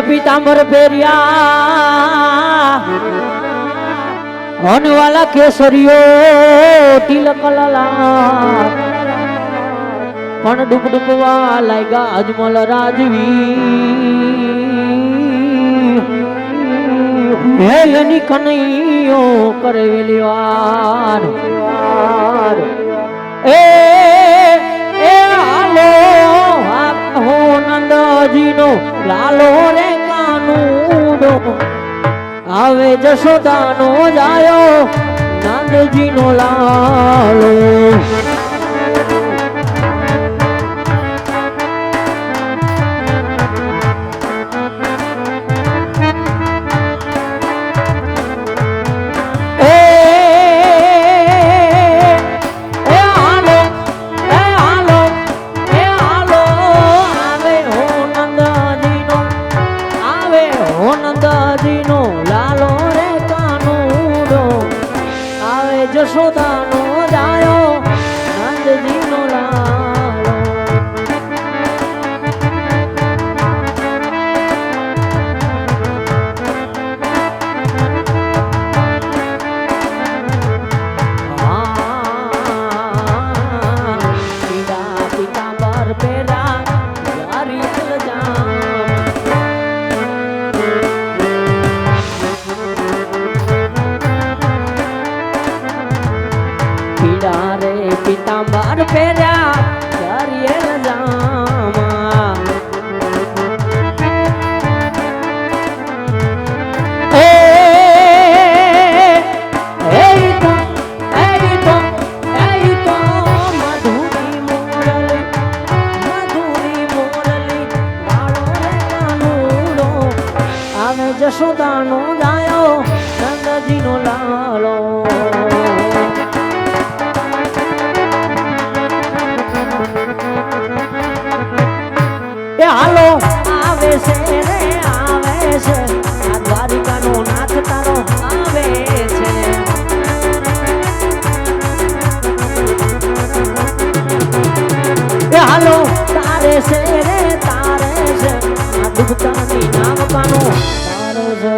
पीतांबर पेरिया होने वाला केसरियो तिलक लाला पण डुब डुबवा लागा अजमल राजवी हेलनी कन्हैयो करे वेलीवार ए हालो हो नंदजी नो लालो रे कानूडो आवे जशोदा नो जायो नंदजी नो लालो जशोदा नो जायो नंदजी नो लालो पीड़ा पीतांबर पेरा यारी रे पीतांबर पेरा करियल जामा ए तो मधुरी मोरली बाळो रे कानूडो आवे जशोदा नो जायो नंदजी नो लालो हालो आवे से रे आवे से आ द्वारिका नो नाथ तारो आवे छे हालो तारे से रे तारे से आ दुबकानी नाम कानो तारो से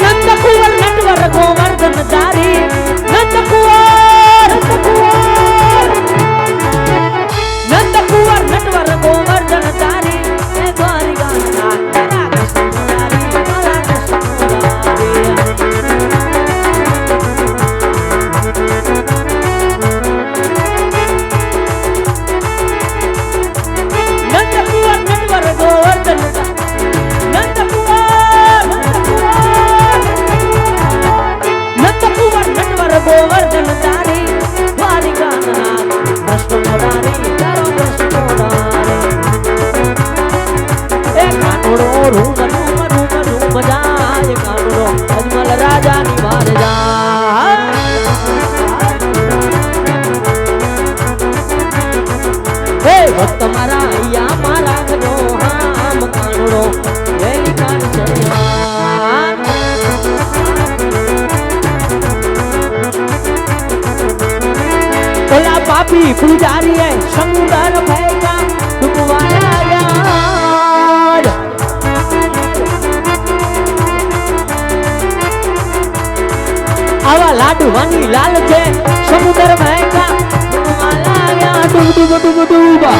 नंद कुंवर नटवर गोवर्धन धारी नंद कुंवर नटवर गोवर्धन धारी द्वारिका नाथ तेरा कृष्णधारी माला कृष्णधारी नंद कुंवर नटवर गोवर्धन नंद कुंवर नटवर गोवर्धन धारी द्वारिका नाथ कृष्णधारी तारो कृष्णधारी ए कानूडो रूम जाय कानूडो अजमल राजा नी बार जा हे भक्त मारा या मारा जो हम कानूडो वेली कान सेवा ओला पापी पुजारी है समुद्र भैया डुबवाया यार आवा लाडू वानी लाल छे समुद्र भैया डुबवाया यार डूब डूब डूब डूबा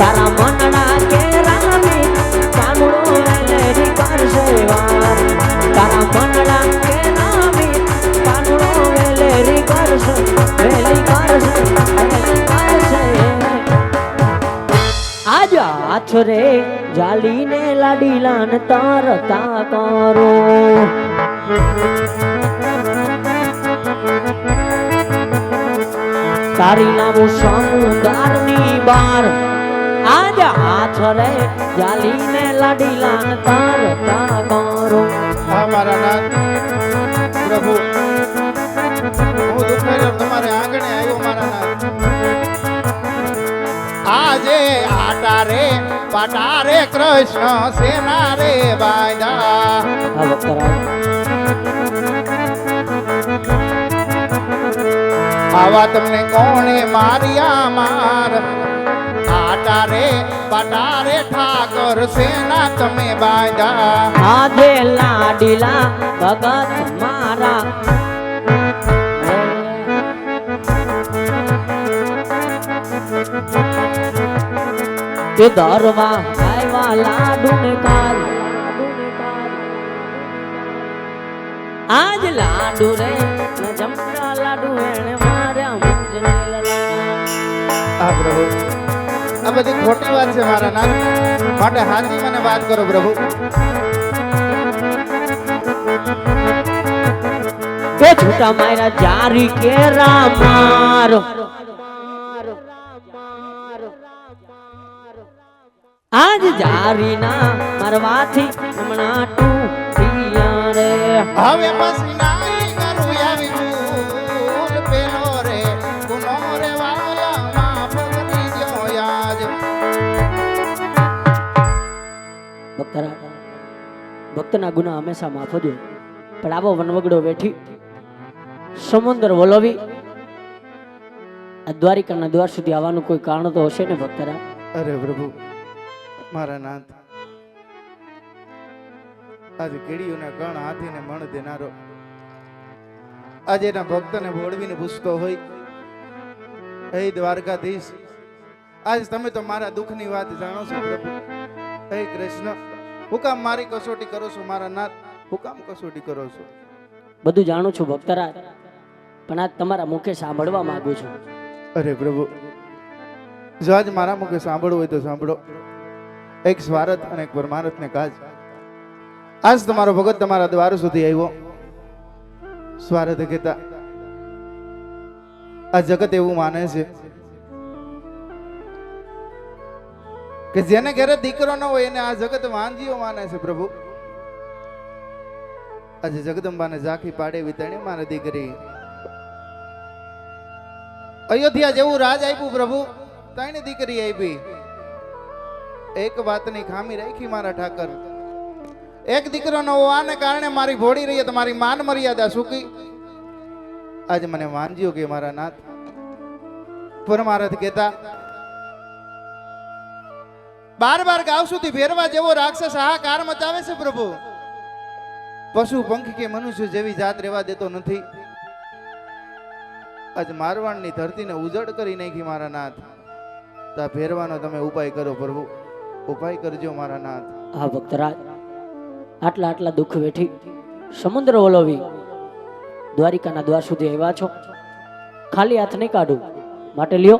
तारा मनड़ा के रामी कानूडो वेलेरी कर सेवा तारा मनड़ा के नामी कानूडो वेलेरी कर से आज आछरे जाली ने लाडीलान तारता करो तारी नामो समुदारनी बार आज आछरे जाली ने लाडीलान तारता करो हमारा नाथ प्रभु હું દુઃખ મેળવ તમારે આંગણે આવ્યો મારા નાથ આજે આટા રે પાટા રે કૃષ્ણ સેના રે બાંધા આવા તમને કોણે માર્યા માર આટા રે બાટા રે ઠાકર સેના તમે બાંધા આજે લાડીલા ભગત મારા તે દરવા આવ્યા લાડુ ને કાલ આજ લાડુ રે જમતા લાડુ એને માર્યા મુજને આ પ્રભુ આ બધી ખોટી વાત છે મારા નાથ માટે હાજી મને વાત કરો પ્રભુ તે છૂટા મારા જારી કેરા મારો આજ જારી ના મરવાથી હમણાં ટૂટિયા રે હવે પછી નાઈ કરું આવી ભૂલ પેલો રે ગુનો રે વાલા માફ કરી દો યાદ ભક્તના ગુના હંમેશા માફ જ હોય પણ આવો વનવગડો વેઠી સમુદ્ર વલોવી આ દ્વારિકાના દ્વાર સુધી આવવાનું કોઈ કારણ તો હશે ને ભક્તરા અરે પ્રભુ મારા નાથ આજે કીડીઓના કણ હાથીને મણ દેનારો આજે એના ભક્તને બોળવીને પૂછતો હોય હે દ્વારકાધીશ આજ તમે તો મારા દુઃખની વાત જાણો છો પ્રભુ હે કૃષ્ણ હું કામ મારી કસોટી કરો છો મારા નાથ હું કામ કસોટી કરો છો બધું જાણું છું ભક્તરા પણ આજ તમારા મુખે સાંભળવા માંગુ છું અરે પ્રભુ જો આજ મારા મુખે સાંભળવું હોય તો સાંભળો એક સ્વાર્થ અને એક પરમાર્થને કાજ આજ તમારો ભગત તમારા દ્વાર સુધી આવ્યો સ્વાર્થ કહેતા આ જગત એવું માને છે કે જેને ઘરે દીકરો ન હોય એને આ જગત વાંજીઓ માને છે પ્રભુ આજે જગદંબાને ઝાંખી પાડે વિતાણી મારી દીકરી અયોધ્યા જેવું રાજ આપ્યું પ્રભુ તાણી દીકરી આપી એક વાતની ખામી રાખી મારા ઠાકર એક દીકરો ન હોવાને કારણે મારી ભોળી રહી તો મારી માન મર્યાદા સુકી આજે મને માનજ્યો કે મારા નાથ પરમારથ કહેતા બાર બાર ગાવ સુધી ફેરવા જેવો રાક્ષસ હાહાકાર મચાવે છે પ્રભુ પશુ પંખી કે મનુષ્ય જેવી જાત રહેવા દેતો નથી આજ મારવાડની ધરતીને ઉજળ કરી નાખી મારા નાથ તા ફેરવાનો તમે ઉપાય કરો પ્રભુ ઉપાય કરજો મારા નાથ હા ભક્તરાજ આટલા દુઃખ વેઠી સમુદ્ર વલોવી દ્વારિકાના દ્વાર સુધી આવ્યા છો ખાલી હાથ નહીં કાઢું માટે લ્યો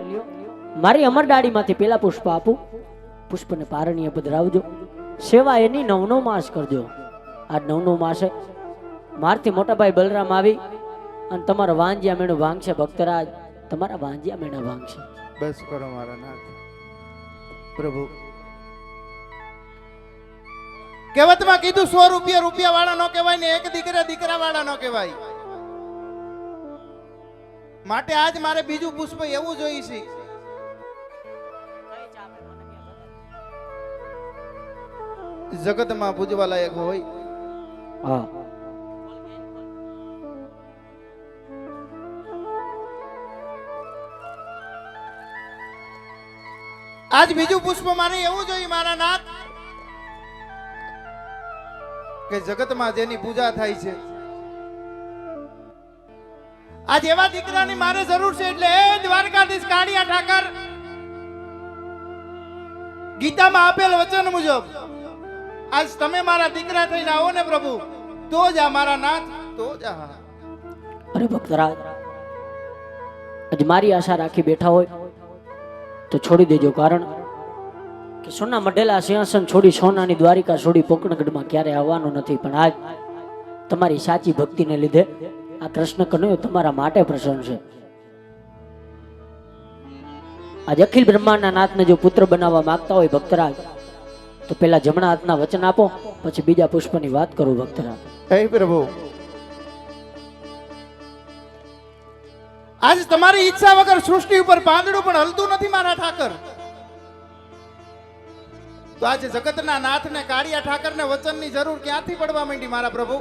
મારી અમર ડાળીમાંથી પેલા પુષ્પ આપું પુષ્પને પારણીએ પધરાવજો સેવા એની 9નો માસ કરજો આ 9નો માસે મારથી મોટા ભાઈ બલરામ આવી અને તમારા વાંજિયા મેણું ભાંગશે ભક્તરાજ તમારા વાંજિયા મેણા ભાંગશે બસ કરો મારા નાથ પ્રભુ કહેવતમાં કીધું 100 રૂપિયા વાળા નો કહેવાય ને એક દીકરા વાળા નો કહેવાય માટે આજ મારે બીજું પુષ્પ એવું જોઈ છે જગતમાં પૂજવા લાયક હોય હા આજ બીજું પુષ્પ મારે એવું જોઈએ મારા નાથ કે જગતમાં જેની પૂજા થાય છે આજ એવા દીકરાની મારે જરૂર છે એટલે એ દ્વારકાધીશ કાળિયા ઠાકર ગીતામાં આપેલ વચન મુજબ આજ તમે મારા દીકરા થઈને આવો ને પ્રભુ તો જ આ મારા નાથ તો જ આ અરે ભક્તરાજ આજ મારી આશા રાખી બેઠા હોય તો છોડી દેજો કારણ કે સોના મઢેલા સિંહાસન છોડી સોનાની દ્વારિકા છોડી પોકણગઢમાં ક્યારે આવવાનું નથી પણ આજ તમારી સાચી ભક્તિને લીધે આ કૃષ્ણ કનૈયો તમારા માટે પ્રસન્ન છે આજ અખિલ બ્રહ્માંડના નાથને જો પુત્ર બનાવવા માંગતા હોય ભક્તરાજ તો પેલા જમણા હાથના વચન આપો પછી બીજા પુષ્પની વાત કરું ભક્તરાજ હે પ્રભુ આજ તમારી ઈચ્છા વગર સૃષ્ટિ ઉપર પાંદડું પણ હલતું નથી મારા ઠાકર તો આજે જગતના નાથને કાળિયા ઠાકરને વચનની જરૂર ક્યાંથી પડવા માંડી મારા પ્રભુ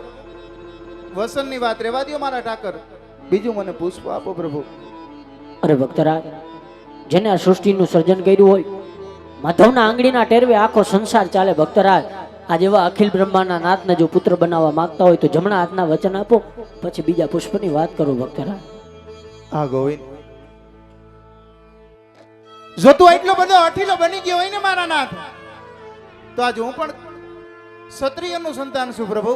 વસનની વાત રહેવા દો મારા ઠાકર બીજું મને પુષ્પ આપો પ્રભુ અરે ભક્તરાજ, જેને આ સૃષ્ટિનું સર્જન કર્યું હોય, માધવના આંગળીના ટેરવે આખો સંસાર ચાલે. ભક્તરાજ, આ જેવા અખિલ બ્રહ્માંડના નાથને જો પુત્ર બનાવવા માંગતા હોય તો જમણા હાથના વચન આપો, પછી બીજા પુષ્પની વાત કરો. ભક્તરાજ, હા ગોવિંદ, જો તું એટલો બધો અઠીલો બની ગયો હોય ને મારા નાથ, તો આજ હું પણ ક્ષત્રિયનું સંતાન છું પ્રભુ.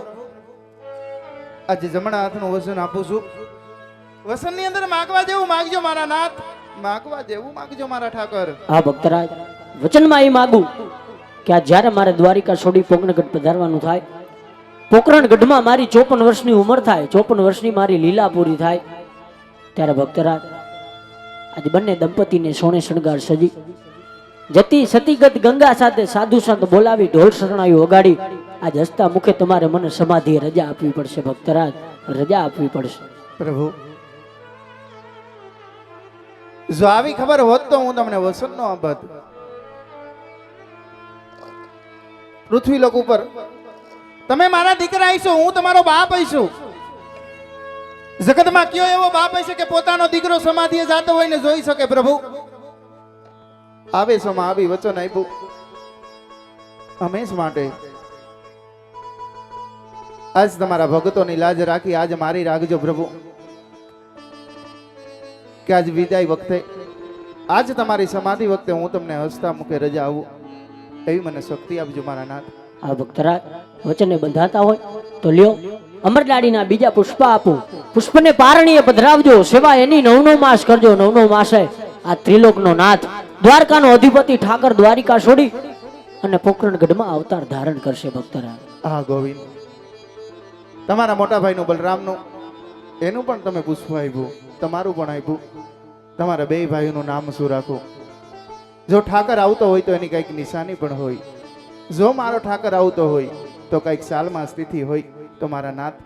આજે જમણા હાથનું વસન આપું છું. વસનની અંદર માગવા જેવું માગજો મારા નાથ, માગવા જેવું માગજો મારા ઠાકર. હા ભક્તરાજ, વચનમાં એ માગું કે આ જ્યારે મારે દ્વારિકા છોડી પોકરણગઢ પધારવાનું થાય, પોકરણગઢમાં મારી 54 વર્ષની ઉંમર થાય, 54 વર્ષની મારી લીલા પૂરી થાય, ત્યારે ભક્તરાજ આજ બંને દંપતીને સોને શણગાર સજી જતી સતીગત ગંગા સાથે સાધુ સંત બોલાવી ઢોલ શરણાઈઓ વગાડી આજ હસતા મુખે તમારે મને સમાધિએ રજા આપવી પડશે. ભક્તરાજ, રજા આપવી પડશે. પ્રભુ, જો આવી ખબર હોત તો હું તમને વસન નો આપત. પૃથ્વી લોક ઉપર તમે મારા દીકરા આઈશો, હું તમારો બાપ આઈશું. જગતમાં કયો એવો બાપ હશે કે પોતાનો દીકરો સમાધિએ જાતો હોય ને જોઈ શકે? પ્રભુ, આવે સમા આવી વચન આપ્યું હંમેશ માટે. આજ તમારા ભક્તોની લાજ રાખી આજ મારી રાખજો પ્રભુ, કે આજ વિદાય વખતે, આજ તમારી સમાધિ વખતે હું તમને હસતા મુખે રજા આવું એવી મને શક્તિ આપજો મારા નાથ. આ ભક્તરાજ, વચને બંધાતા હોય તો લ્યો અમરડાડીના બીજા પુષ્પ આપો, પુષ્પને પારણીએ પધરાવજો, સેવા એની 9 માસ કરજો. 9 માસે આ ત્રિલોકનો નાથ, દ્વારકાનો અધિપતિ ઠાકર દ્વારિકા છોડી અને પોકરણગઢમાં અવતાર ધારણ કરશે. ભક્તરાજ, હા ગોવિંદ, તમારા મોટા ભાઈનું બલરામનું એનું પણ તમે પુષ્પ આપ્યું, તમારું પણ આપ્યું. તમારા બે ભાઈઓનું નામ શું રાખું? જો ઠાકર આવતો હોય તો એની કંઈક નિશાની પણ હોય. જો મારો ઠાકર આવતો હોય તો કંઈક સાલમાં સ્થિતિ હોય, તો મારા નાથ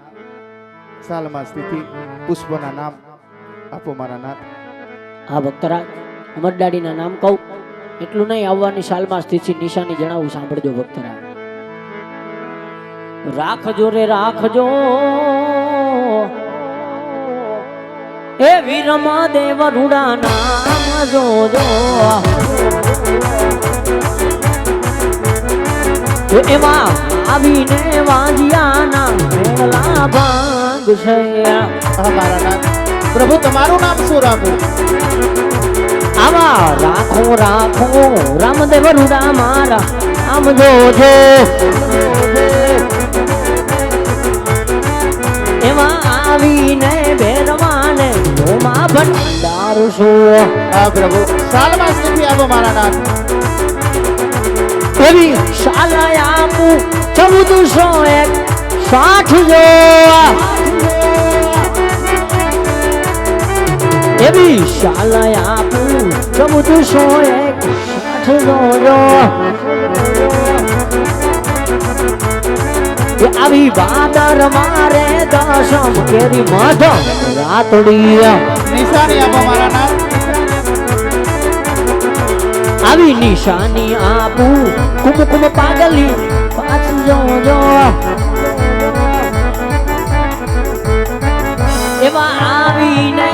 સાલમાં સ્થિતિ પુષ્પના નામ આપો મારા નાથ. હા ભક્તરાજ, અમરડાડીના નામ કહું એટલું નહીં, આવવાની સાલમાં સ્થિતિ નિશાની જણાવું, સાંભળજો. ભક્તરાજ, રાખજો રે રાખજો એ વીરમા દેવ રૂડા નામ જોજો, એમાં આવીને વાજિયાના મેળા ભાંગ છે. મારા નાથ, પ્રભુ તમારું નામ શું રાખું? આવા રાખો રાખો રામદેવ રૂડા મારા આમ જોજો, એમાં આવીને ભેરવાને મોમાં ભંડાર છું. હા પ્રભુ, સાલમાં સ્થિતિ આપો મારા નાથ. એવી શાલા આપું 1460 જો, એવી શાલા આપું 1460 જો, આવી બાદર મારે દશમ કેરી મધમ રાતડી નિશાની આપો મારા નાથ. આવી નિશાની આપું કુમકુમ પાગલી 5 જો, એવા આવીને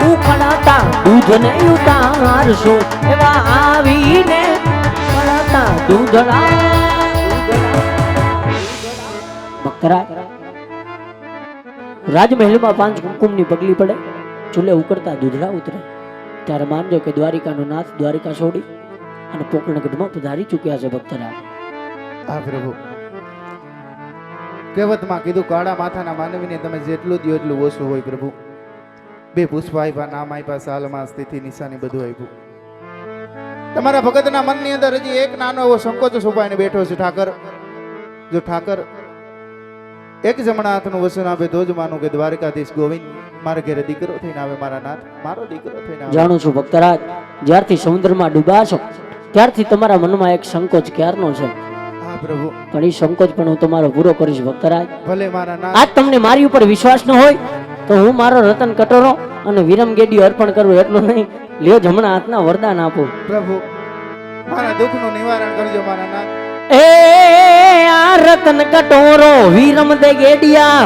ઉખડાતા દૂધને ઉતારશો, એવા આવીને ઉખડાતા દૂધડા. ભક્તરાજ, રાજમહેલમાં 5 કુમકુમની પગલી પડે, ચૂલે ઉકળતા દૂધડા ઉતરે, ત્યારે માનજો કે દ્વારિકાનો નાથ દ્વારિકા છોડી અને પોકરણગઢમાં પધારી ચૂક્યા છે. ભક્તરાજ, હા પ્રભુ, કહેવતમાં કીધું કાળા માથાના માનવીને તમે જેટલું દો એટલું ઓછું હોય. પ્રભુ, 2 પુષ્પ આપ્યા, નામ આપ્યા, સાલમાં સ્થિતિ નિશાની બધું આપ્યું. તમારા ભગતના મનની અંદર હજી એક નાનો એવો સંકોચ છુપાઈને બેઠો છે. ઠાકર, જો ઠાકર એક જમણા હાથનું વસન આપે તો જ માનું કે દ્વારકાધીશ ગોવિંદ મારા ઘરે દીકરો થઈને આવે. મારા નાથ, મારો દીકરો થઈને આવે. જાણું છું ભક્તરાજ, જ્યારથી સમુદ્રમાં ડૂબા છો ત્યારથી તમારા મનમાં એક સંકોચ ક્યારનો છે. હા પ્રભુ, પણ એ સંકોચ પણ હું તમારો પૂરો કરીશ. ભક્તરાજ, ભલે મારા નાથ. આજ તમને મારી ઉપર વિશ્વાસ ન હોય તો હું મારો રતન કટોરો અને વિરમ ગેડી અર્પણ કરું એટલું નહીં, લ્યો જમણા હાથના વરદાન આપો. પ્રભુ, મારા દુઃખનું નિવારણ કરજો મારા નાથ. એ આ રતન કટોરો વિરમ દે ગેડિયા,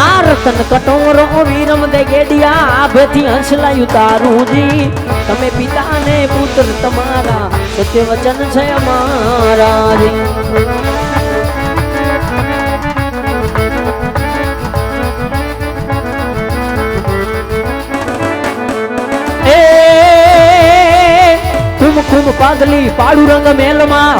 આ રતન કટોરો વીરમ દે ગેડિયા આભેથી હંસલાયું તારું જી તમે પિતા ને પુત્ર તમારા સત્ય વચન છે અમારા જી કુમ પાગલી પાડુ રંગ મેલમાં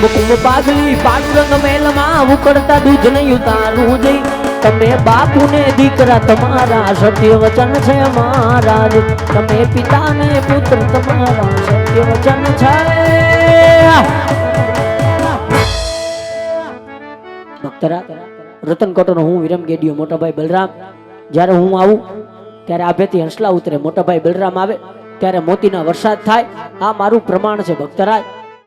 કુમ પાગલી પાડુ રંગ મેલમાં ઉકળતા દૂધ નહીં ઉતારું જઈ તમે બાપુ ને દીકરા તમારા સત્ય વચન છે અમારા તમે પિતા ને પુત્ર તમારા સત્ય વચન છે ભક્તરા રતન કોટનો હું વિરમ ગેડિયો મોટાભાઈ બલરામ જ્યારે હું આવું ત્યારે આભેથી હંસલા ઉતરે મોટાભાઈ બલરામ આવે ત્યારે મોતીના વરસાદ થાય આ મારું પ્રમાણ છે ભક્તરાજ